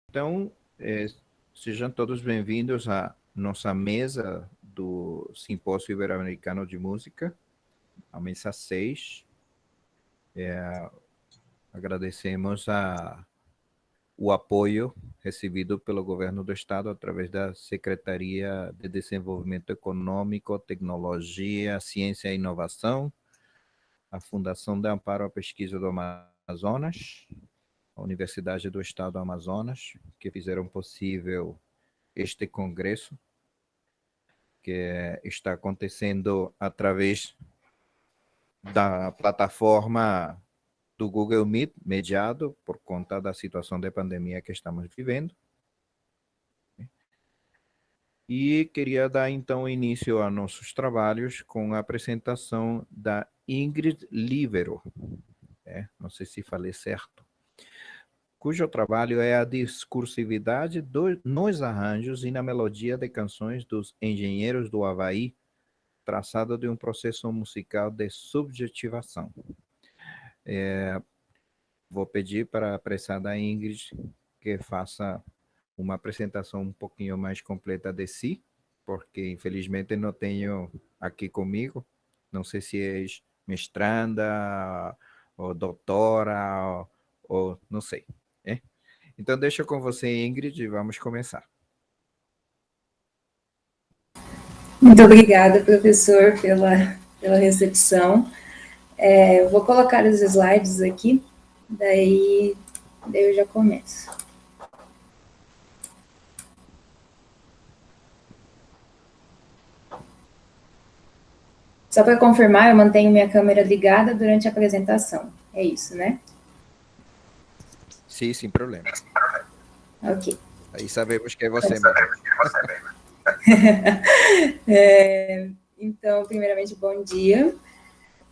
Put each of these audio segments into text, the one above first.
Então, sejam todos bem-vindos à nossa mesa do Simpósio Ibero-Americano de Música, a mesa 6. Agradecemos o apoio recebido pelo Governo do Estado através da Secretaria de Desenvolvimento Econômico, Tecnologia, Ciência e Inovação, a Fundação de Amparo à Pesquisa do Amazonas, a Universidade do Estado do Amazonas, que fizeram possível este congresso, que está acontecendo através da plataforma do Google Meet, mediado por conta da situação de pandemia que estamos vivendo. E queria dar então início a nossos trabalhos com a apresentação da Ingrid Líbero, não sei se falei certo, cujo trabalho é a discursividade nos arranjos e na melodia de canções dos engenheiros do Havaí, traçado de um processo musical de subjetivação. Vou pedir para a apressada Ingrid que faça uma apresentação um pouquinho mais completa de si, porque infelizmente não tenho aqui comigo, não sei se é mestranda, ou doutora, ou não sei. Então deixa com você, Ingrid, e vamos começar. Muito obrigada, professor, pela recepção. Vou colocar os slides aqui, daí eu já começo. Só para confirmar, eu mantenho minha câmera ligada durante a apresentação. É isso, né? Sim, sem problema. Ok. Aí sabemos que é você mesmo. Então, primeiramente, bom dia.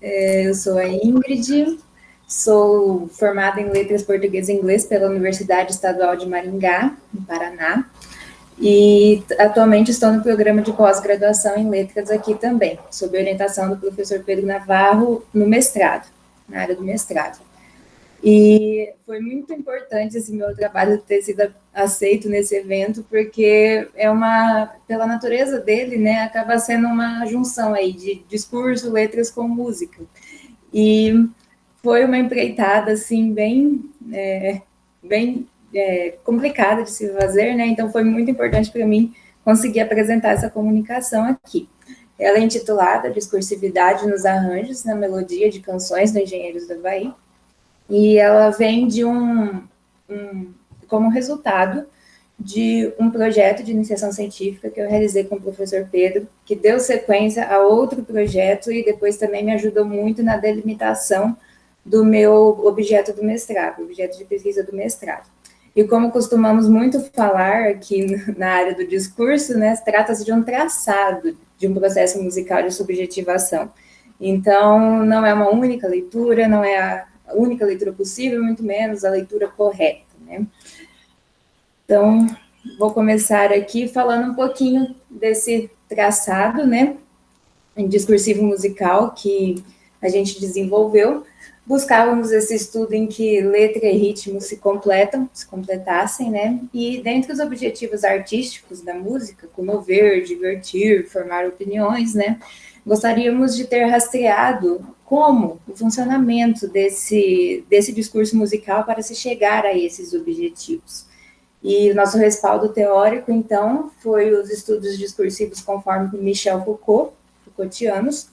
Eu sou a Ingrid, sou formada em Letras Português e Inglês pela Universidade Estadual de Maringá, no Paraná, e atualmente estou no programa de pós-graduação em Letras aqui também, sob orientação do professor Pedro Navarro, no mestrado, na área do mestrado. E foi muito importante esse meu trabalho ter sido aceito nesse evento, porque pela natureza dele, né, acaba sendo uma junção aí de discurso, letras com música. E foi uma empreitada, assim, bem complicada de se fazer, né, então foi muito importante para mim conseguir apresentar essa comunicação aqui. Ela é intitulada Discursividade nos Arranjos, na Melodia de Canções do Engenheiros do Havaí, e ela vem de como resultado de um projeto de iniciação científica que eu realizei com o professor Pedro, que deu sequência a outro projeto e depois também me ajudou muito na delimitação do meu objeto do mestrado, objeto de pesquisa do mestrado. E como costumamos muito falar aqui na área do discurso, né, trata-se de um traçado de um processo musical de subjetivação. Então, não é uma única leitura, não é a única leitura possível, muito menos a leitura correta, né? Então, vou começar aqui falando um pouquinho desse traçado, né, em discursivo musical que a gente desenvolveu. Buscávamos esse estudo em que letra e ritmo se completassem, né, e dentre os objetivos artísticos da música, comover, divertir, formar opiniões, né, gostaríamos de ter rastreado como o funcionamento desse discurso musical para se chegar a esses objetivos. E o nosso respaldo teórico, então, foi os estudos discursivos conforme Michel Foucault, Foucaultianos,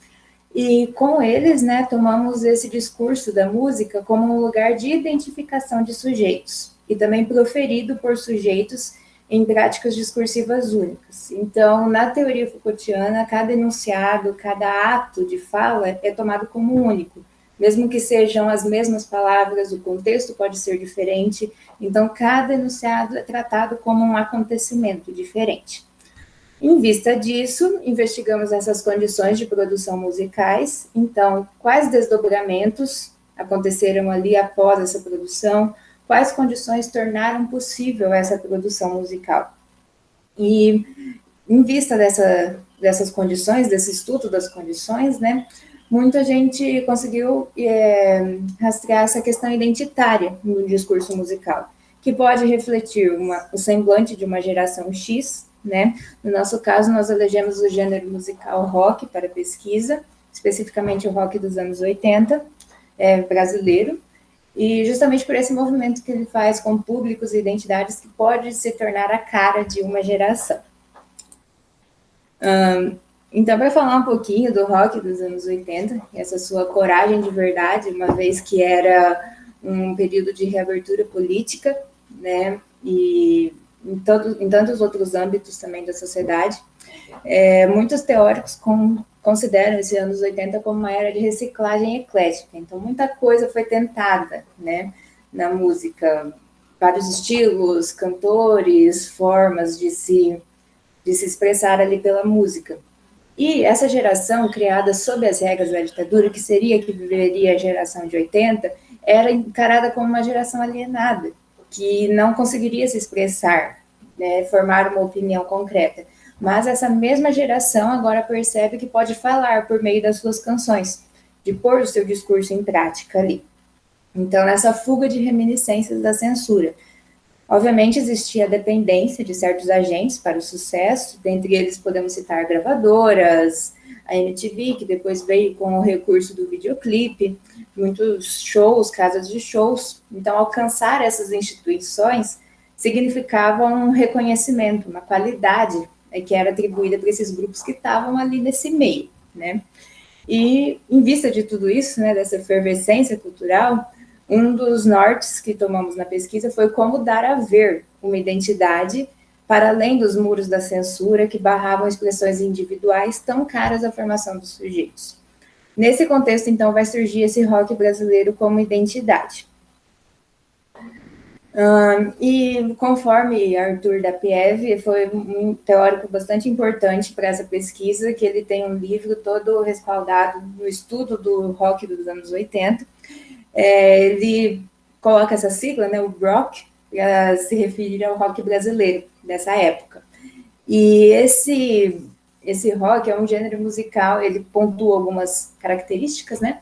e com eles, né, tomamos esse discurso da música como um lugar de identificação de sujeitos, e também proferido por sujeitos em práticas discursivas únicas. Então, na teoria Foucaultiana, cada enunciado, cada ato de fala é tomado como único, mesmo que sejam as mesmas palavras, o contexto pode ser diferente, então cada enunciado é tratado como um acontecimento diferente. Em vista disso, investigamos essas condições de produção musicais, então, quais desdobramentos aconteceram ali após essa produção, quais condições tornaram possível essa produção musical. E, em vista dessas condições, desse estudo das condições, né, muita gente conseguiu rastrear essa questão identitária no discurso musical. que pode refletir o semblante de uma geração X, né? No nosso caso, nós elegemos o gênero musical rock para pesquisa, especificamente o rock dos anos 80, brasileiro, e justamente por esse movimento que ele faz com públicos e identidades que pode se tornar a cara de uma geração. Então, para falar um pouquinho do rock dos anos 80, essa sua coragem de verdade, uma vez que era um período de reabertura política, né, e em tantos outros âmbitos também da sociedade, muitos teóricos consideram esses anos 80 como uma era de reciclagem eclética. Então, muita coisa foi tentada, né, na música, vários estilos, cantores, formas de se expressar ali pela música. E essa geração, criada sob as regras da ditadura, que viveria a geração de 80, era encarada como uma geração alienada, que não conseguiria se expressar, né, formar uma opinião concreta. Mas essa mesma geração agora percebe que pode falar por meio das suas canções, de pôr o seu discurso em prática ali. Então, nessa fuga de reminiscências da censura, obviamente existia a dependência de certos agentes para o sucesso, dentre eles podemos citar gravadoras, a MTV, que depois veio com o recurso do videoclipe, muitos shows, casas de shows. Então, alcançar essas instituições significava um reconhecimento, uma qualidade que era atribuída para esses grupos que estavam ali nesse meio, né? E, em vista de tudo isso, né, dessa efervescência cultural, um dos nortes que tomamos na pesquisa foi como dar a ver uma identidade para além dos muros da censura que barravam expressões individuais tão caras à formação dos sujeitos. Nesse contexto, então, vai surgir esse rock brasileiro como identidade. E conforme Arthur da Pieve, foi um teórico bastante importante para essa pesquisa, que ele tem um livro todo respaldado no estudo do rock dos anos 80. Ele coloca essa sigla, né, o rock, para se referir ao rock brasileiro dessa época. E esse rock é um gênero musical, ele pontua algumas características, né?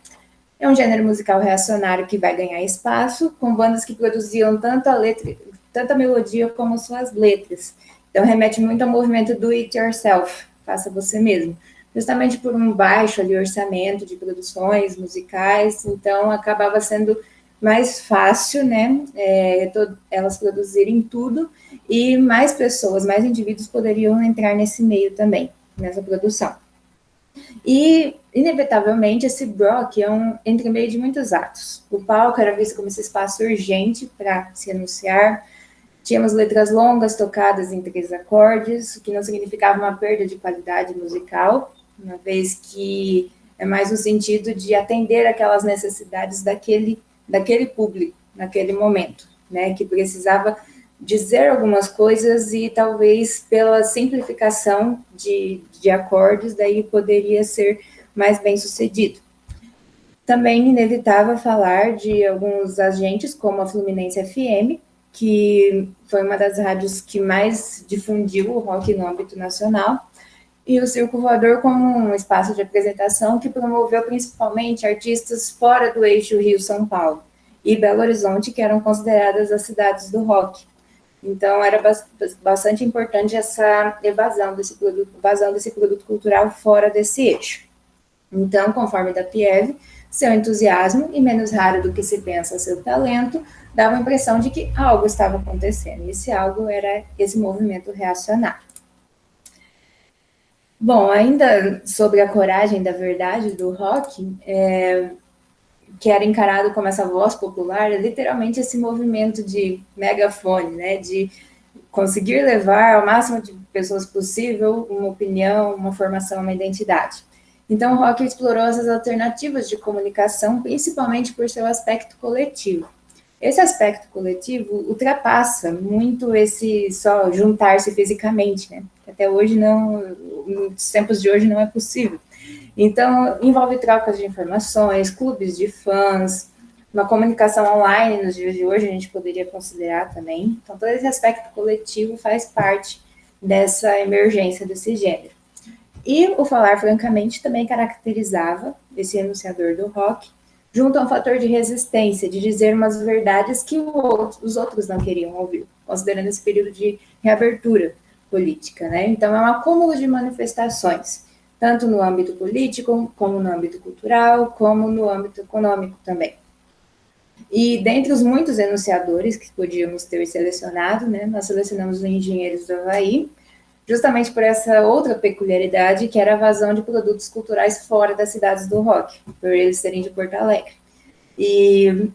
É um gênero musical reacionário que vai ganhar espaço, com bandas que produziam tanta melodia como suas letras. Então, remete muito ao movimento do it yourself, faça você mesmo. Justamente por um baixo ali, orçamento de produções musicais, então acabava sendo mais fácil, né, elas produzirem tudo, e mais pessoas, mais indivíduos poderiam entrar nesse meio também, nessa produção. E, inevitavelmente, esse rock é um entremeio de muitos atos. O palco era visto como esse espaço urgente para se anunciar. Tínhamos letras longas tocadas em 3 acordes, o que não significava uma perda de qualidade musical, uma vez que é mais no sentido de atender aquelas necessidades daquele público, naquele momento, né, que precisava dizer algumas coisas e talvez pela simplificação de acordes, daí poderia ser mais bem sucedido. Também inevitável falar de alguns agentes, como a Fluminense FM, que foi uma das rádios que mais difundiu o rock no âmbito nacional, e o Circo Voador como um espaço de apresentação que promoveu principalmente artistas fora do eixo Rio-São Paulo e Belo Horizonte, que eram consideradas as cidades do rock. Então, era bastante importante essa vazão desse produto cultural fora desse eixo. Então, conforme da Pieve, seu entusiasmo, e menos raro do que se pensa seu talento, dava a impressão de que algo estava acontecendo, e esse algo era esse movimento reacionário. Bom, ainda sobre a coragem da verdade do rock, que era encarado como essa voz popular, é literalmente esse movimento de megafone, né, de conseguir levar ao máximo de pessoas possível uma opinião, uma formação, uma identidade. Então, o rock explorou essas alternativas de comunicação, principalmente por seu aspecto coletivo. Esse aspecto coletivo ultrapassa muito esse só juntar-se fisicamente, né? Até hoje nos tempos de hoje não é possível. Então, envolve trocas de informações, clubes de fãs, uma comunicação online nos dias de hoje, a gente poderia considerar também. Então, todo esse aspecto coletivo faz parte dessa emergência desse gênero. E o falar francamente também caracterizava esse enunciador do rock, junto a um fator de resistência, de dizer umas verdades que os outros não queriam ouvir, considerando esse período de reabertura política, né? Então, é um acúmulo de manifestações, tanto no âmbito político, como no âmbito cultural, como no âmbito econômico também. E dentre os muitos enunciadores que podíamos ter selecionado, né, nós selecionamos os Engenheiros do Havaí, justamente por essa outra peculiaridade, que era a vazão de produtos culturais fora das cidades do rock, por eles serem de Porto Alegre. E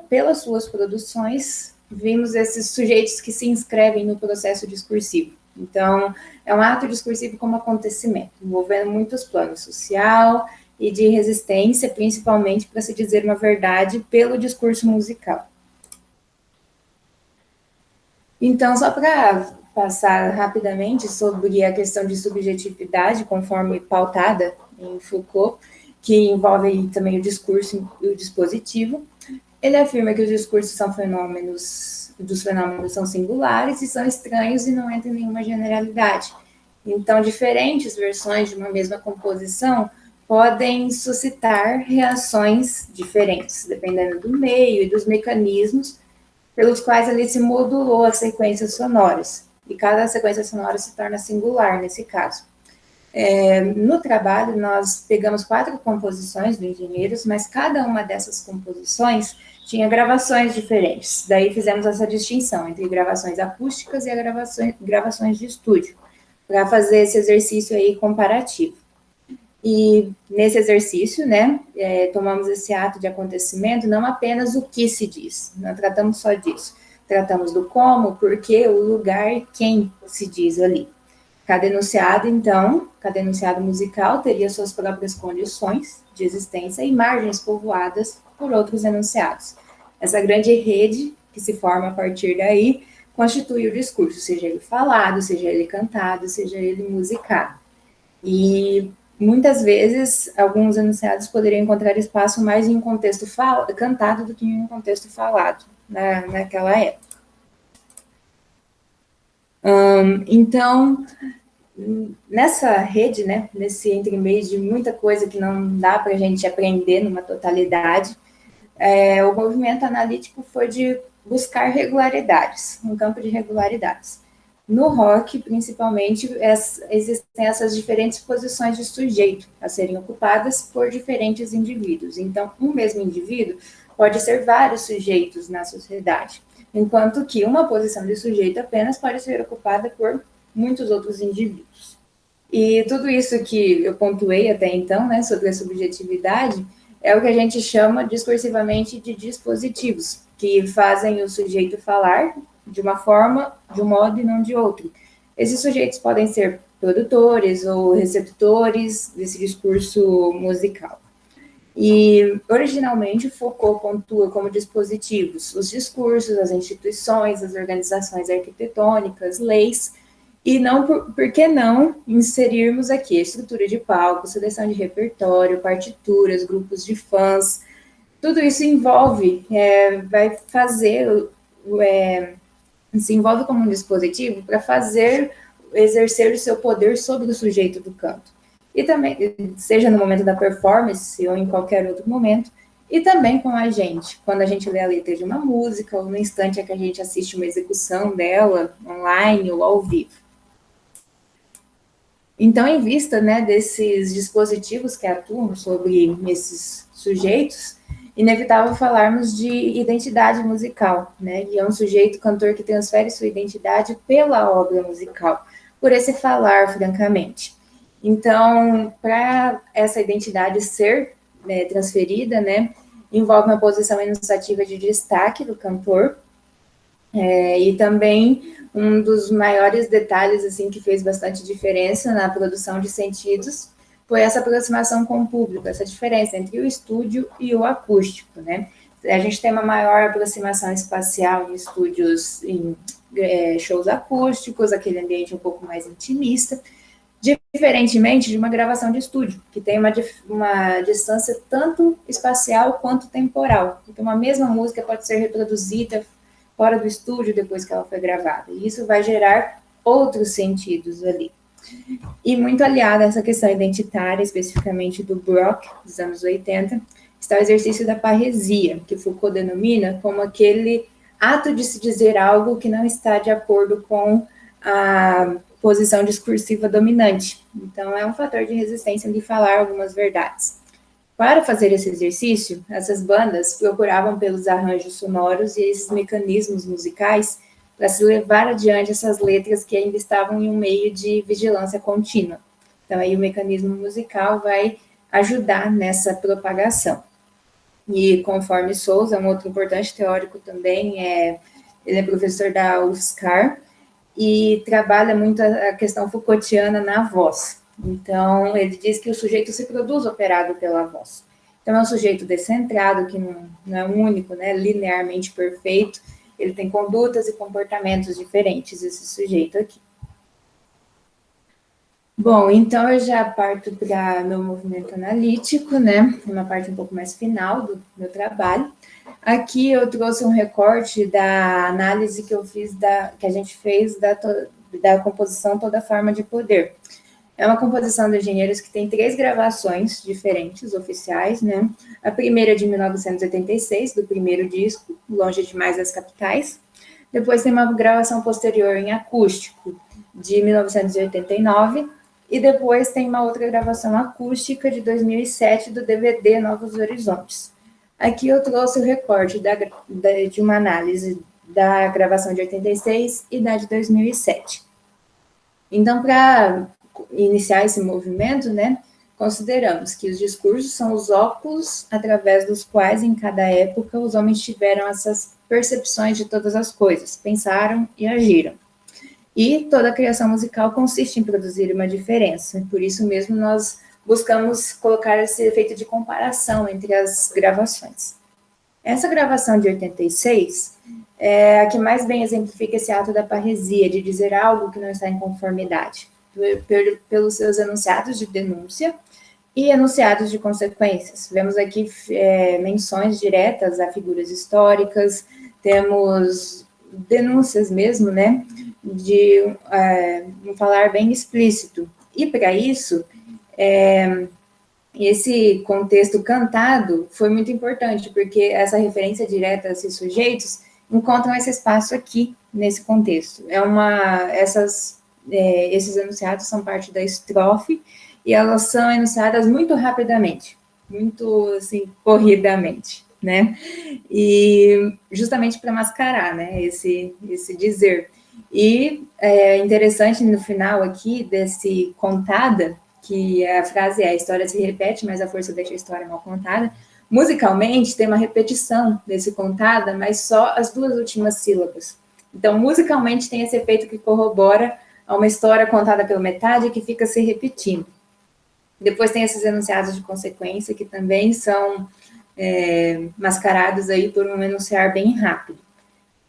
pelas suas produções, vimos esses sujeitos que se inscrevem no processo discursivo. Então, é um ato discursivo como acontecimento, envolvendo muitos planos social e de resistência, principalmente para se dizer uma verdade pelo discurso musical. Então, só para passar rapidamente sobre a questão de subjetividade, conforme pautada em Foucault, que envolve também o discurso e o dispositivo, ele afirma que os discursos são dos fenômenos são singulares e são estranhos e não entram em nenhuma generalidade. Então, diferentes versões de uma mesma composição podem suscitar reações diferentes, dependendo do meio e dos mecanismos pelos quais ali se modulou as sequências sonoras. E cada sequência sonora se torna singular nesse caso. No trabalho, nós pegamos 4 composições do Engenheiros, mas cada uma dessas composições tinha gravações diferentes. Daí fizemos essa distinção entre gravações acústicas e gravações de estúdio, para fazer esse exercício aí comparativo. E nesse exercício, né, tomamos esse ato de acontecimento, não apenas o que se diz, não tratamos só disso. Tratamos do como, o porquê, o lugar e quem se diz ali. Cada enunciado, então, cada enunciado musical teria suas próprias condições de existência e margens povoadas por outros enunciados. Essa grande rede que se forma a partir daí constitui o discurso, seja ele falado, seja ele cantado, seja ele musicado. E muitas vezes, alguns enunciados poderiam encontrar espaço mais em um contexto cantado do que em um contexto falado naquela época. Então, nessa rede, né, nesse entremeio de muita coisa que não dá para a gente aprender numa totalidade, o movimento analítico foi de buscar regularidades, um campo de regularidades. No rock, principalmente, existem essas diferentes posições de sujeito a serem ocupadas por diferentes indivíduos. Então, um mesmo indivíduo pode ser vários sujeitos na sociedade, enquanto que uma posição de sujeito apenas pode ser ocupada por muitos outros indivíduos. E tudo isso que eu pontuei até então, né, sobre a subjetividade, é o que a gente chama discursivamente de dispositivos, que fazem o sujeito falar de uma forma, de um modo e não de outro. Esses sujeitos podem ser produtores ou receptores desse discurso musical. E, originalmente, Foucault pontua como dispositivos os discursos, as instituições, as organizações arquitetônicas, leis, e não, por que não inserirmos aqui a estrutura de palco, seleção de repertório, partituras, grupos de fãs, tudo isso envolve, vai fazer, se envolve como um dispositivo para exercer o seu poder sobre o sujeito do canto. E também, seja no momento da performance ou em qualquer outro momento, e também com a gente, quando a gente lê a letra de uma música, ou no instante em que a gente assiste uma execução dela, online ou ao vivo. Então, em vista, né, desses dispositivos que atuam sobre esses sujeitos, inevitável falarmos de identidade musical, né? E é um sujeito cantor que transfere sua identidade pela obra musical, por esse falar, francamente. Então, para essa identidade ser, né, transferida, né, envolve uma posição enunciativa de destaque do cantor, e também um dos maiores detalhes assim que fez bastante diferença na produção de sentidos foi essa aproximação com o público, essa diferença entre o estúdio e o acústico, né? A gente tem uma maior aproximação espacial em estúdios, em shows acústicos, aquele ambiente um pouco mais intimista, diferentemente de uma gravação de estúdio, que tem uma distância tanto espacial quanto temporal. Então, uma mesma música pode ser reproduzida fora do estúdio depois que ela foi gravada. E isso vai gerar outros sentidos ali. E muito aliada a essa questão identitária, especificamente do Brock, dos anos 80, está o exercício da parresia, que Foucault denomina como aquele ato de se dizer algo que não está de acordo com a posição discursiva dominante. Então, é um fator de resistência de falar algumas verdades. Para fazer esse exercício, essas bandas procuravam pelos arranjos sonoros e esses mecanismos musicais para se levar adiante essas letras que ainda estavam em um meio de vigilância contínua. Então, aí o mecanismo musical vai ajudar nessa propagação. E conforme Souza, um outro importante teórico também, ele é professor da UFSCar e trabalha muito a questão Foucaultiana na voz. Então, ele diz que o sujeito se produz operado pela voz. Então, é um sujeito descentrado, que não é único, né, linearmente perfeito, ele tem condutas e comportamentos diferentes, esse sujeito aqui. Bom, então eu já parto para meu movimento analítico, né? Uma parte um pouco mais final do meu trabalho. Aqui eu trouxe um recorte da análise que eu fiz, que a gente fez da composição Toda Forma de Poder. É uma composição de engenheiros que tem 3 gravações diferentes, oficiais, né? A primeira é de 1986, do primeiro disco, Longe Demais das Capitais. Depois tem uma gravação posterior em acústico, de 1989, e depois tem uma outra gravação acústica de 2007 do DVD Novos Horizontes. Aqui eu trouxe o recorte de uma análise da gravação de 86 e da de 2007. Então, para iniciar esse movimento, né, consideramos que os discursos são os óculos através dos quais, em cada época, os homens tiveram essas percepções de todas as coisas, pensaram e agiram. E toda a criação musical consiste em produzir uma diferença. Por isso mesmo, nós buscamos colocar esse efeito de comparação entre as gravações. Essa gravação de 86 é a que mais bem exemplifica esse ato da parresia, de dizer algo que não está em conformidade, pelos seus enunciados de denúncia e enunciados de consequências. Vemos aqui menções diretas a figuras históricas, temos denúncias mesmo, né, de um falar bem explícito. E para isso, esse contexto cantado foi muito importante, porque essa referência direta a esses sujeitos encontram esse espaço aqui, nesse contexto. Esses enunciados são parte da estrofe, e elas são enunciadas muito rapidamente, muito, assim, corridamente, né? E justamente para mascarar, né, esse dizer. E é interessante no final aqui desse contada, que a frase é: a história se repete, mas a força deixa a história mal contada. Musicalmente, tem uma repetição desse contada, mas só as 2 últimas sílabas. Então, musicalmente, tem esse efeito que corrobora a uma história contada pela metade que fica se repetindo. Depois tem esses enunciados de consequência, que também são mascarados aí por um enunciar bem rápido.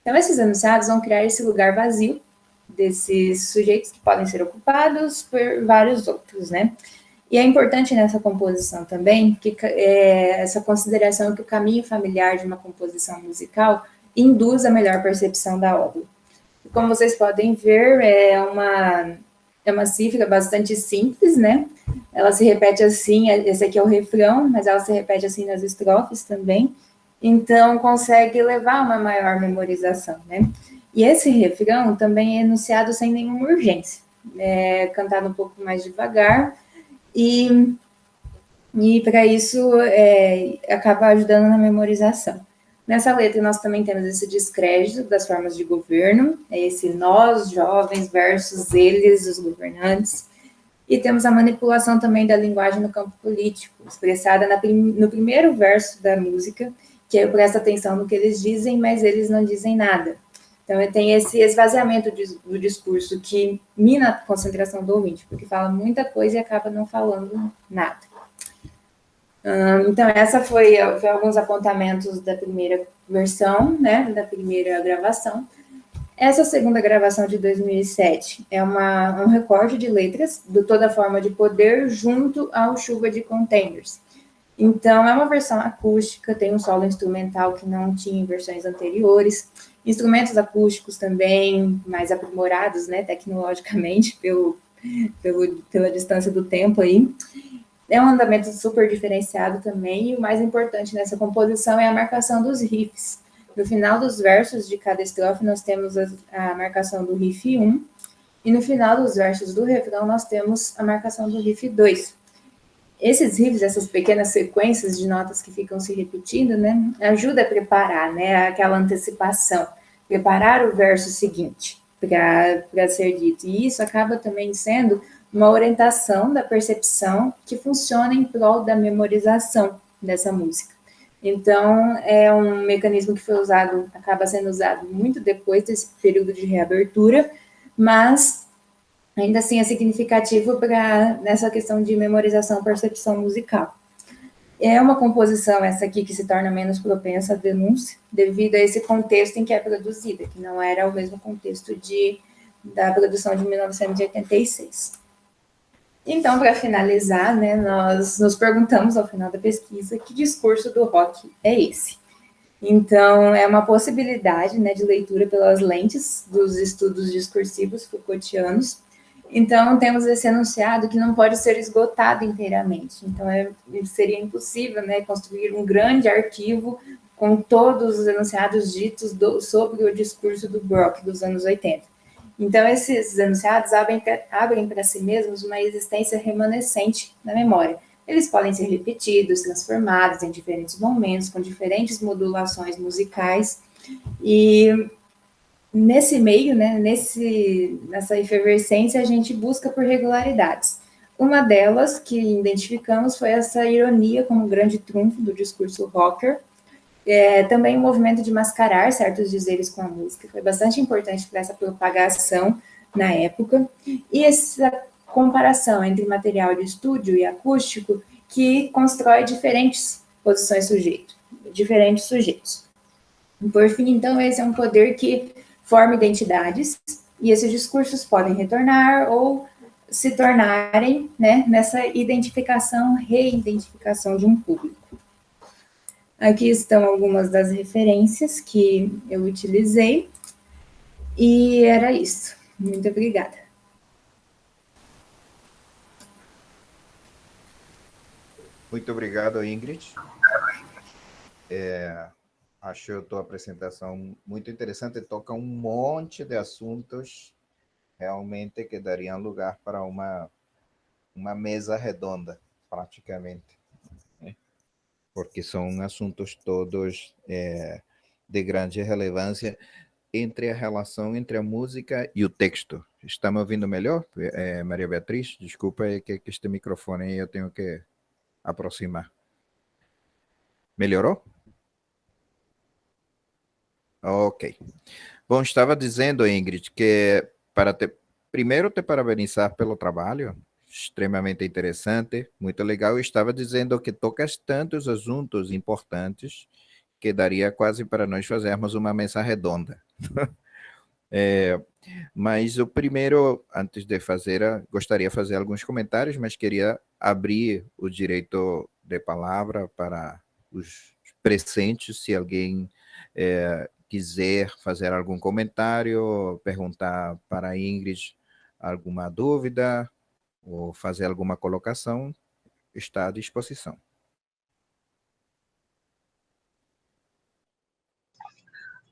Então, esses enunciados vão criar esse lugar vazio desses sujeitos que podem ser ocupados por vários outros, né? E é importante nessa composição também que essa consideração que o caminho familiar de uma composição musical induz a melhor percepção da obra. E como vocês podem ver, é uma cifra bastante simples, né? Ela se repete assim, esse aqui é o refrão, mas ela se repete assim nas estrofes também, então consegue levar a uma maior memorização, né? E esse refrão também é enunciado sem nenhuma urgência, cantado um pouco mais devagar, e para isso acaba ajudando na memorização. Nessa letra nós também temos esse descrédito das formas de governo, esse nós, jovens, versus eles, os governantes, e temos a manipulação também da linguagem no campo político, expressada no primeiro verso da música, que eu presto atenção no que eles dizem, mas eles não dizem nada. Então, tem esse esvaziamento do discurso que mina a concentração do ouvinte, porque fala muita coisa e acaba não falando nada. Então, essa foi alguns apontamentos da primeira versão, né, da primeira gravação. Essa segunda gravação de 2007 é um recorte de letras do Toda Forma de Poder junto ao Chuva de Containers. Então, é uma versão acústica, tem um solo instrumental que não tinha em versões anteriores, instrumentos acústicos também mais aprimorados, né, tecnologicamente, pela distância do tempo aí. É um andamento super diferenciado também, e o mais importante nessa composição é a marcação dos riffs. No final dos versos de cada estrofe, nós temos a marcação do riff 1, e no final dos versos do refrão, nós temos a marcação do riff 2. Esses riffs, essas pequenas sequências de notas que ficam se repetindo, né, ajuda a preparar, né, aquela antecipação, preparar o verso seguinte para ser dito. E isso acaba também sendo uma orientação da percepção que funciona em prol da memorização dessa música. Então, é um mecanismo que foi usado, acaba sendo usado muito depois desse período de reabertura, mas ainda assim é significativo para nessa questão de memorização, percepção musical. É uma composição essa aqui que se torna menos propensa à denúncia devido a esse contexto em que é produzida, que não era o mesmo contexto da produção de 1986. Então, para finalizar, né, nós nos perguntamos ao final da pesquisa que discurso do rock é esse. Então, é uma possibilidade, né, de leitura pelas lentes dos estudos discursivos Foucaultianos. Então, temos esse enunciado que não pode ser esgotado inteiramente. Então, seria impossível, né, construir um grande arquivo com todos os enunciados ditos sobre o discurso do Brock dos anos 80. Então, esses enunciados abrem para si mesmos uma existência remanescente na memória. Eles podem ser repetidos, transformados em diferentes momentos, com diferentes modulações musicais. E nesse meio, né, nessa efervescência, a gente busca por regularidades. Uma delas que identificamos foi essa ironia como grande trunfo do discurso rocker. Também o movimento de mascarar certos dizeres com a música foi bastante importante para essa propagação na época. E essa comparação entre material de estúdio e acústico que constrói diferentes posições diferentes sujeitos. Por fim, então, esse é um poder que forma identidades e esses discursos podem retornar ou se tornarem, né, nessa identificação, reidentificação de um público. Aqui estão algumas das referências que eu utilizei e era isso. Muito obrigada. Muito obrigado, Ingrid. Acho a tua apresentação muito interessante, toca um monte de assuntos realmente que dariam lugar para uma mesa redonda, praticamente, né? Porque são assuntos todos de grande relevância entre a relação entre a música e o texto. Está me ouvindo melhor, Maria Beatriz? Desculpa, é que este microfone aí eu tenho que aproximar. Melhorou? Ok. Bom, estava dizendo, Ingrid, que primeiro te parabenizar pelo trabalho, extremamente interessante, muito legal. Eu estava dizendo que tocas tantos assuntos importantes que daria quase para nós fazermos uma mesa redonda. Mas o primeiro, antes de fazer, gostaria de fazer alguns comentários, mas queria abrir o direito de palavra para os presentes, se alguém quiser fazer algum comentário, perguntar para a Ingrid alguma dúvida ou fazer alguma colocação, está à disposição.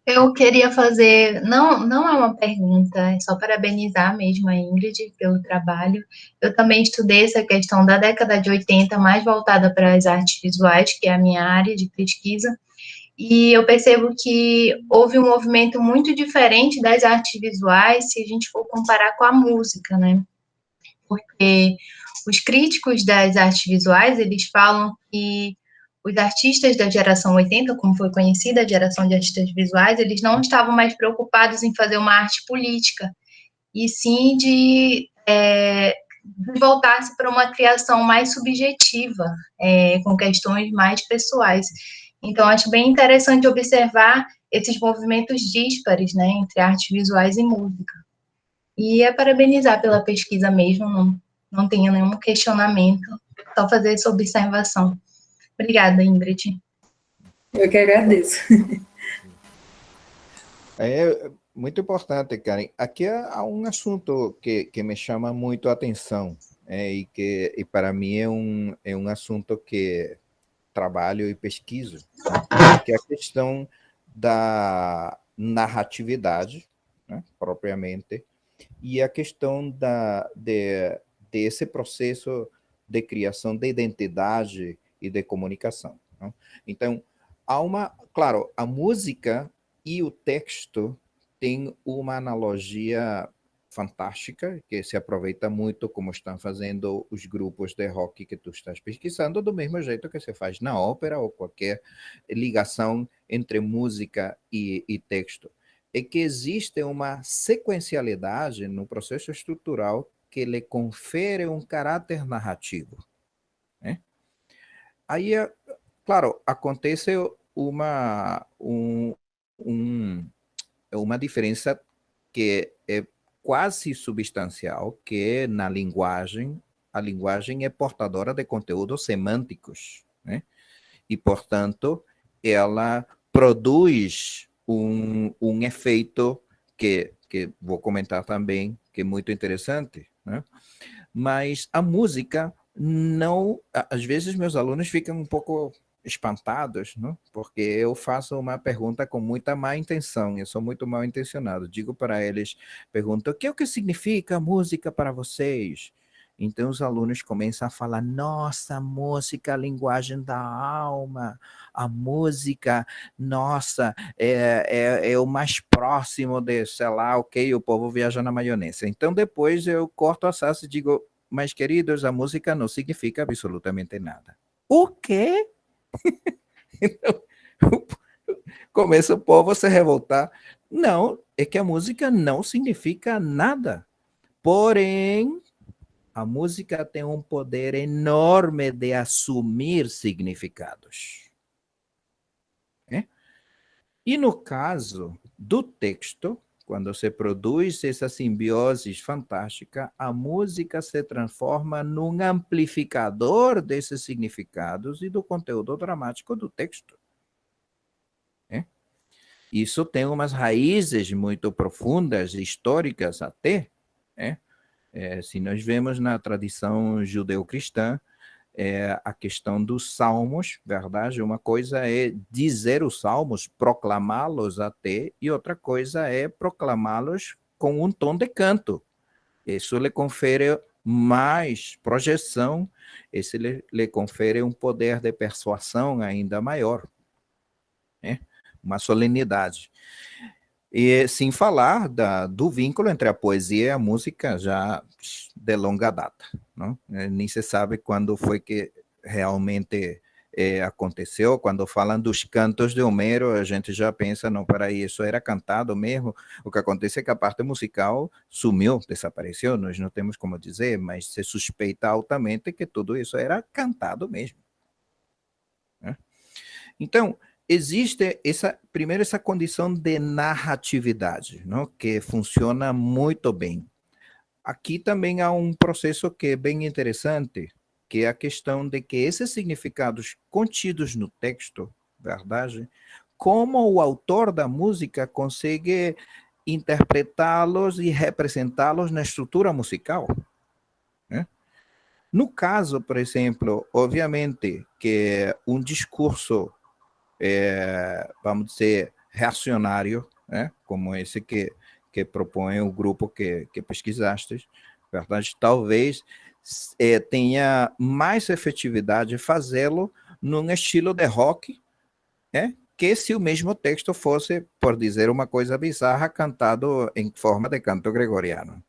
Eu queria fazer, não é uma pergunta, é só parabenizar mesmo a Ingrid pelo trabalho. Eu também estudei essa questão da década de 80, mais voltada para as artes visuais, que é a minha área de pesquisa, e eu percebo que houve um movimento muito diferente das artes visuais se a gente for comparar com a música, né? Porque os críticos das artes visuais, eles falam que os artistas da geração 80, como foi conhecida a geração de artistas visuais, eles não estavam mais preocupados em fazer uma arte política, e sim de voltar-se para uma criação mais subjetiva, com questões mais pessoais. Então, acho bem interessante observar esses movimentos díspares, né, entre artes visuais e música. E parabenizar pela pesquisa mesmo, não tenho nenhum questionamento, só fazer essa observação. Obrigada, Ingrid. Eu que agradeço. É muito importante, Karen. Aqui há um assunto que me chama muito a atenção, e para mim é um assunto que trabalho e pesquiso, né? Que é a questão da narratividade, né, propriamente, e a questão desse processo de criação de identidade e de comunicação, né? Então, claro, a música e o texto têm uma analogia fantástica, que se aproveita muito, como estão fazendo os grupos de rock que tu estás pesquisando, do mesmo jeito que se faz na ópera ou qualquer ligação entre música e texto. É que existe uma sequencialidade no processo estrutural que lhe confere um caráter narrativo, né? Aí, claro, acontece um, uma diferença que é quase substancial, que é na linguagem. A linguagem é portadora de conteúdos semânticos, né? E, portanto, ela produz um efeito que vou comentar também, que é muito interessante, né? Mas a música não... Às vezes meus alunos ficam um pouco espantados, né? Porque eu faço uma pergunta com muita má intenção, eu sou muito mal intencionado. Digo para eles, pergunto, o que é o que significa música para vocês? Então os alunos começam a falar, nossa, a música, a linguagem da alma, a música, nossa, é o mais próximo de, sei lá, ok, o povo viaja na maionese. Então depois eu corto a salsa e digo, mas queridos, a música não significa absolutamente nada. O quê? Então, começa o povo a se revoltar. Não, é que a música não significa nada. Porém, a música tem um poder enorme de assumir significados, né? E no caso do texto, quando se produz essa simbiose fantástica, a música se transforma num amplificador desses significados e do conteúdo dramático do texto, né? Isso tem umas raízes muito profundas, históricas até, né? Se nós vemos na tradição judeu-cristã, a questão dos salmos, verdade? Uma coisa é dizer os salmos, proclamá-los até, e outra coisa é proclamá-los com um tom de canto. Isso lhe confere mais projeção, isso lhe confere um poder de persuasão ainda maior, né? Uma solenidade. E sem falar do vínculo entre a poesia e a música já de longa data, não? Nem se sabe quando foi que realmente aconteceu. Quando falam dos cantos de Homero, a gente já pensa, não, peraí, isso era cantado mesmo. O que acontece é que a parte musical sumiu, desapareceu, nós não temos como dizer, mas se suspeita altamente que tudo isso era cantado mesmo, né? Então, existe primeiro essa condição de narratividade, não? Que funciona muito bem. Aqui também há um processo que é bem interessante, que é a questão de que esses significados contidos no texto, verdade? Como o autor da música consegue interpretá-los e representá-los na estrutura musical, né? No caso, por exemplo, obviamente que um discurso vamos dizer, reacionário, né? Como esse que propõe o grupo que pesquisaste, verdade? Talvez tenha mais efetividade fazê-lo num estilo de rock, né? Que se o mesmo texto fosse, por dizer uma coisa bizarra, cantado em forma de canto gregoriano.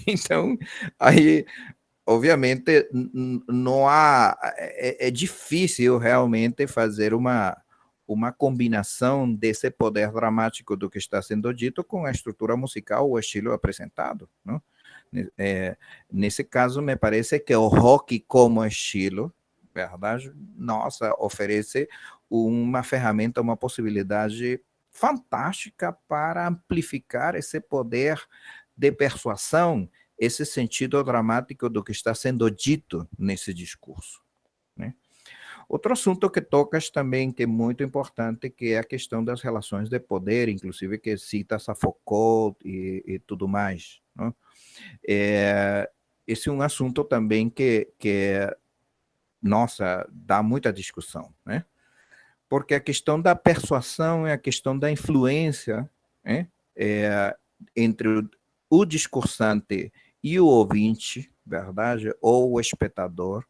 Então, aí obviamente não há, é difícil realmente fazer uma combinação desse poder dramático do que está sendo dito com a estrutura musical ou estilo apresentado, não? Nesse caso, me parece que o rock como estilo, verdade, nossa, oferece uma ferramenta, uma possibilidade fantástica para amplificar esse poder de persuasão, esse sentido dramático do que está sendo dito nesse discurso, né? Outro assunto que tocas também, que é muito importante, que é a questão das relações de poder, inclusive que cita Sofocles e tudo mais, né? esse é um assunto também nossa, dá muita discussão, né? Porque a questão da persuasão é a questão da influência, né? Entre o discursante e o ouvinte, verdade? Ou o espectador,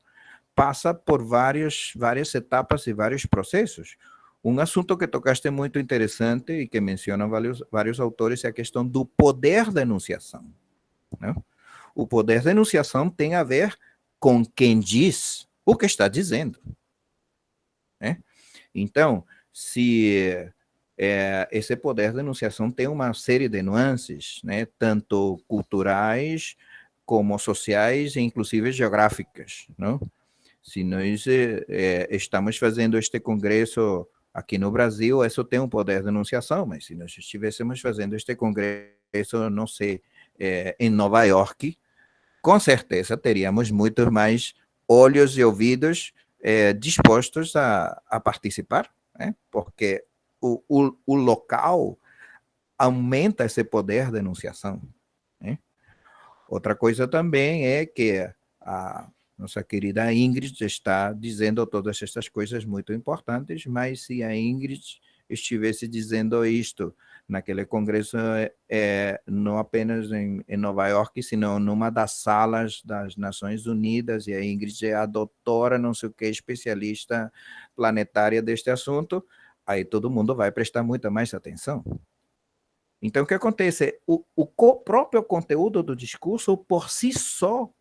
passa por várias etapas e vários processos. Um assunto que tocaste muito interessante e que mencionam vários autores é a questão do poder da enunciação, né? O poder da enunciação tem a ver com quem diz o que está dizendo, né? Então, se esse poder de enunciação tem uma série de nuances, né, tanto culturais como sociais e inclusive geográficas, não? Se nós estamos fazendo este congresso aqui no Brasil, isso tem um poder de enunciação, mas se nós estivéssemos fazendo este congresso, não sei, em Nova York, com certeza teríamos muitos mais olhos e ouvidos dispostos a participar, né? Porque o local aumenta esse poder de enunciação, né? Outra coisa também é que a nossa querida Ingrid está dizendo todas estas coisas muito importantes, mas se a Ingrid estivesse dizendo isto naquele congresso, não apenas em Nova York, senão numa das salas das Nações Unidas, e a Ingrid é a doutora, não sei o que, especialista planetária deste assunto, aí todo mundo vai prestar muita mais atenção. Então, o que acontece? O próprio conteúdo do discurso, por si só,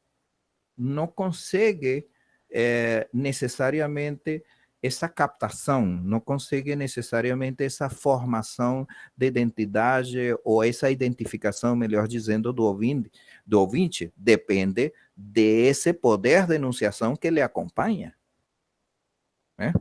não consegue necessariamente essa captação, não consegue necessariamente essa formação de identidade ou essa identificação, melhor dizendo, do ouvinte, depende desse poder de enunciação que ele acompanha, né?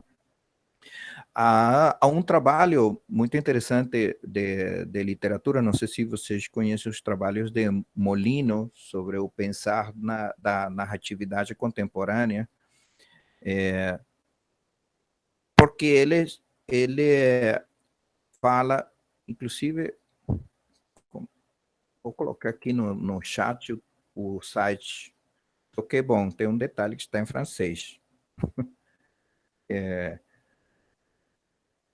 Há um trabalho muito interessante de literatura, não sei se vocês conhecem os trabalhos de Molino sobre o pensar da narratividade contemporânea, porque ele fala, inclusive, vou colocar aqui no chat o site, porque, bom, tem um detalhe que está em francês.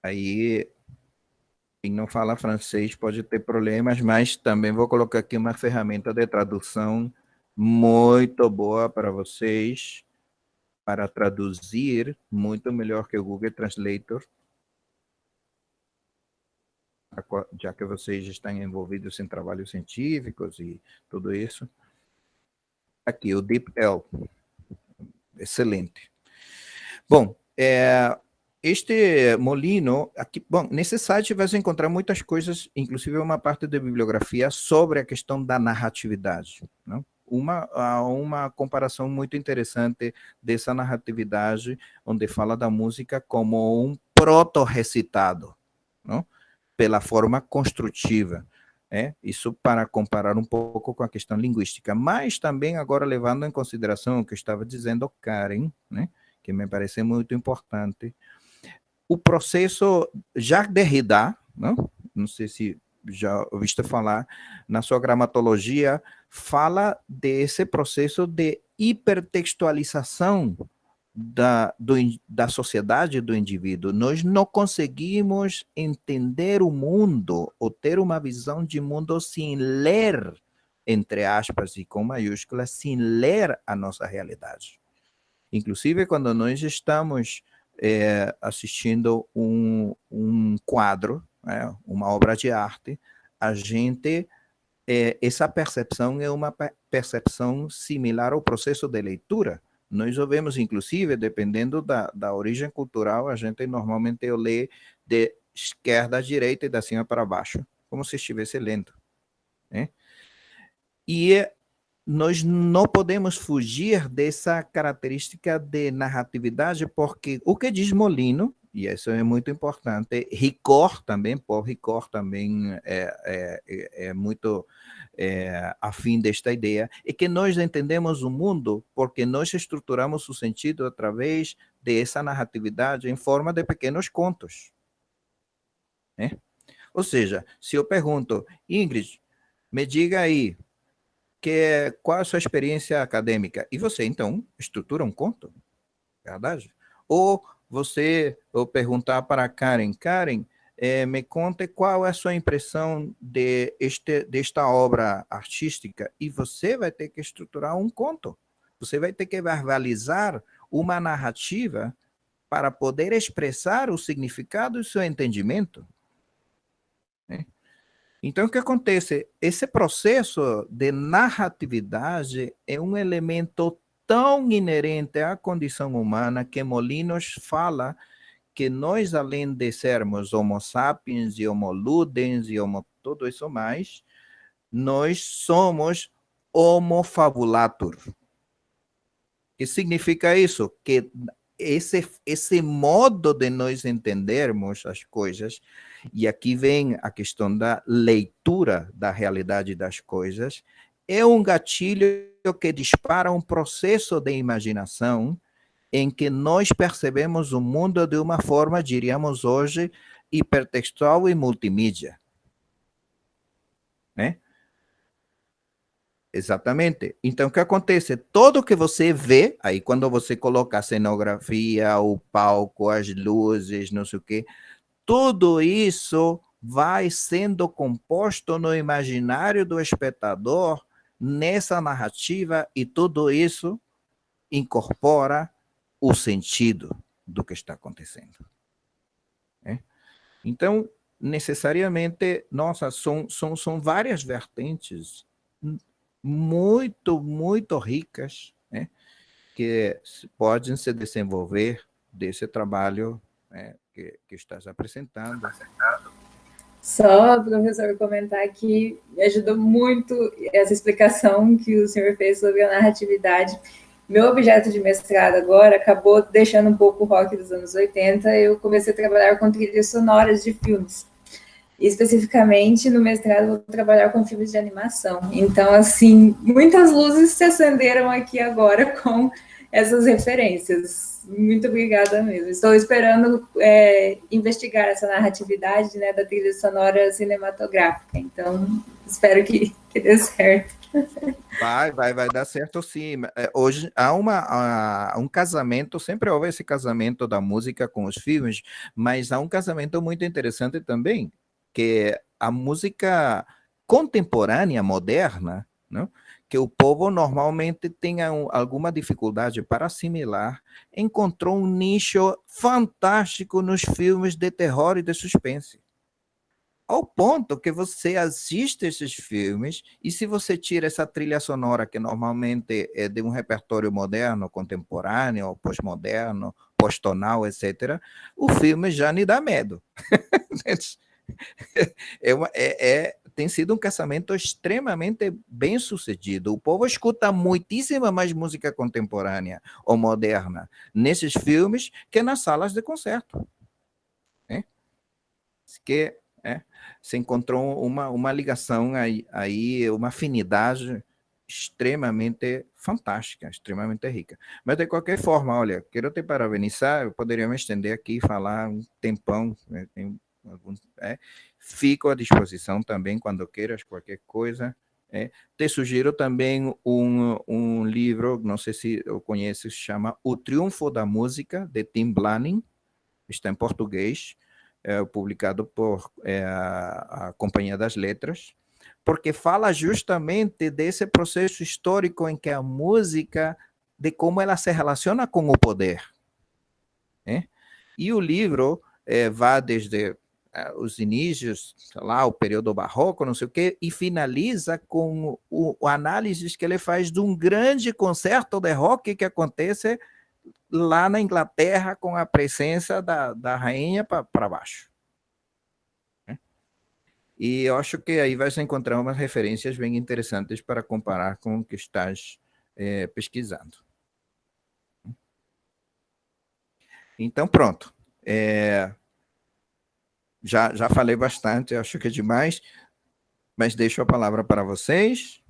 Aí, quem não fala francês pode ter problemas, mas também vou colocar aqui uma ferramenta de tradução muito boa para vocês, para traduzir, muito melhor que o Google Translator, já que vocês estão envolvidos em trabalhos científicos e tudo isso. Aqui, o DeepL. Excelente. Bom, este Molino, aqui, bom, nesse site vai encontrar muitas coisas, inclusive uma parte de bibliografia sobre a questão da narratividade, não? Uma comparação muito interessante dessa narratividade, onde fala da música como um proto-recitado, não? Pela forma construtiva. Isso para comparar um pouco com a questão linguística, mas também agora levando em consideração o que eu estava dizendo, Karen, né, que me parece muito importante, o processo Jacques Derrida, não sei se já ouviste falar, na sua gramatologia, fala desse processo de hipertextualização da sociedade, do indivíduo. Nós não conseguimos entender o mundo ou ter uma visão de mundo sem ler, entre aspas e com maiúsculas, sem ler a nossa realidade. Inclusive, quando nós estamos assistindo um quadro, uma obra de arte, a gente, essa percepção é uma percepção similar ao processo de leitura. Nós ouvimos, inclusive, dependendo da origem cultural, a gente normalmente lê de esquerda à direita e da cima para baixo, como se estivesse lendo, né? E nós não podemos fugir dessa característica de narratividade, porque o que diz Molino, e isso é muito importante, Ricoeur também, Paul Ricoeur também é muito afim desta ideia, é que nós entendemos o mundo porque nós estruturamos o sentido através dessa narratividade em forma de pequenos contos, né? Ou seja, se eu pergunto, Ingrid, me diga aí, qual é a sua experiência acadêmica? E você, então, estrutura um conto? Verdade? Ou ou perguntar para a Karen, Karen, me conte qual é a sua impressão desta obra artística, e você vai ter que estruturar um conto. Você vai ter que verbalizar uma narrativa para poder expressar o significado e o seu entendimento. Né? Então, o que acontece? Esse processo de narratividade é um elemento tão inerente à condição humana que Molinos fala que nós, além de sermos homo sapiens e homo ludens e homo tudo isso mais, nós somos homo fabulator. O que significa isso? Que esse modo de nós entendermos as coisas, e aqui vem a questão da leitura da realidade das coisas, é um gatilho que dispara um processo de imaginação em que nós percebemos o mundo de uma forma, diríamos hoje, hipertextual e multimídia. Né? Exatamente. Então, o que acontece? Tudo que você vê, aí quando você coloca a cenografia, o palco, as luzes, não sei o quê, tudo isso vai sendo composto no imaginário do espectador, nessa narrativa, e tudo isso incorpora o sentido do que está acontecendo. Né? Então, necessariamente, nossa, são várias vertentes muito ricas, né, que podem se desenvolver desse trabalho, né, que estás apresentando. Só, professor, comentar que me ajudou muito essa explicação que o senhor fez sobre a narratividade. Meu objeto de mestrado agora acabou deixando um pouco o rock dos anos 80, eu comecei a trabalhar com trilhas sonoras de filmes. E, especificamente, no mestrado, vou trabalhar com filmes de animação. Então, assim, muitas luzes se acenderam aqui agora com essas referências. Muito obrigada mesmo. Estou esperando investigar essa narratividade, né, da trilha sonora cinematográfica. Então, espero que dê certo. Vai dar certo sim. Hoje há um casamento, sempre houve esse casamento da música com os filmes, mas há um casamento muito interessante também, que a música contemporânea, moderna, né, que o povo normalmente tenha alguma dificuldade para assimilar, encontrou um nicho fantástico nos filmes de terror e de suspense. Ao ponto que você assiste esses filmes, e se você tira essa trilha sonora, que normalmente é de um repertório moderno, contemporâneo, pós-moderno, pós-tonal, etc., o filme já lhe dá medo. Tem sido um casamento extremamente bem sucedido. O povo escuta muitíssima mais música contemporânea ou moderna nesses filmes que nas salas de concerto. Né? Que se encontrou uma ligação aí, uma afinidade extremamente fantástica, extremamente rica. Mas, de qualquer forma, olha, quero te parabenizar, eu poderia me estender aqui e falar um tempão, né, fico à disposição também, quando queiras, qualquer coisa. Te sugiro também um livro, não sei se eu conheço, se chama O Triunfo da Música, de Tim Blaney, está em português, publicado por a Companhia das Letras, porque fala justamente desse processo histórico em que a música, de como ela se relaciona com o poder. Né? E o livro vai desde os inícios, sei lá, o período barroco, não sei o quê, e finaliza com o análise que ele faz de um grande concerto de rock que acontece lá na Inglaterra, com a presença da rainha para baixo. E eu acho que aí vai se encontrar umas referências bem interessantes para comparar com o que estás pesquisando. Então, pronto. Já falei bastante, acho que é demais, mas deixo a palavra para vocês.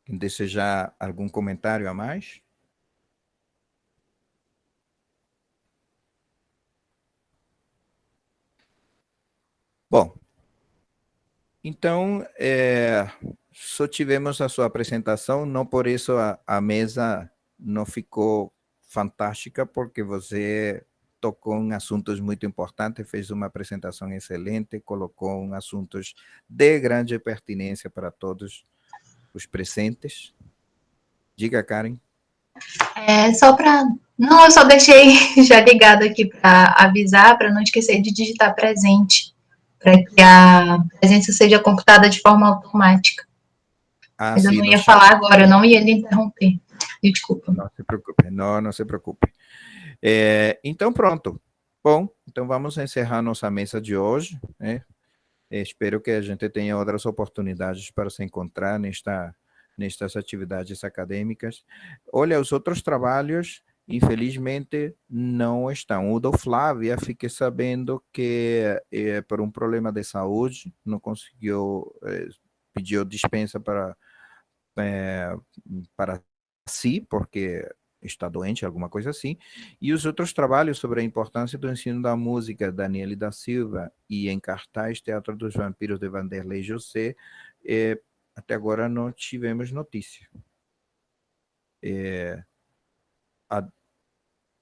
Quem desejar algum comentário a mais? Bom, Então, só tivemos a sua apresentação, não por isso a mesa não ficou fantástica, porque você tocou em assuntos muito importantes, fez uma apresentação excelente, colocou em assuntos de grande pertinência para todos os presentes. Diga, Karen. Só para. Não, eu só deixei já ligado aqui para avisar, para não esquecer de digitar presente, para que a presença seja computada de forma automática. Mas eu Sim, não ia falar agora, eu não ia lhe interromper. Desculpa. Não se preocupe, não se preocupe. Então, pronto. Bom, então vamos encerrar nossa mesa de hoje, né? Espero que a gente tenha outras oportunidades para se encontrar nestas atividades acadêmicas. Olha, os outros trabalhos, infelizmente, não estão. O do Flávia, fiquei sabendo que, por um problema de saúde, não conseguiu, pediu dispensa para si, porque está doente, alguma coisa assim, e os outros trabalhos sobre a importância do ensino da música, Daniele da Silva, e em cartaz, Teatro dos Vampiros, de Vanderlei José, até agora não tivemos notícia.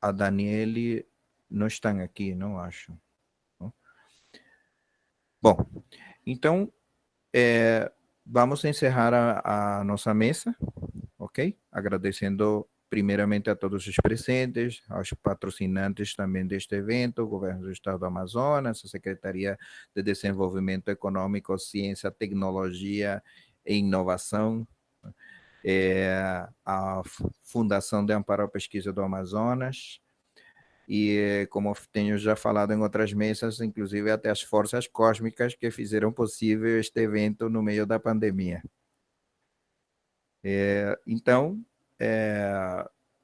A Daniele não está aqui, não acho. Bom, então, vamos encerrar a nossa mesa, ok? Agradecendo primeiramente a todos os presentes, aos patrocinantes também deste evento, o Governo do Estado do Amazonas, a Secretaria de Desenvolvimento Econômico, Ciência, Tecnologia e Inovação, a Fundação de Amparo à Pesquisa do Amazonas, e como tenho já falado em outras mesas, inclusive até as forças cósmicas que fizeram possível este evento no meio da pandemia. Então,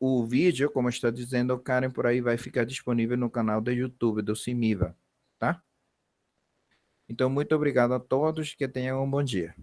o vídeo, como está dizendo o Karen por aí, vai ficar disponível no canal do YouTube do CIMIVA, tá? Então, muito obrigado a todos, que tenham um bom dia.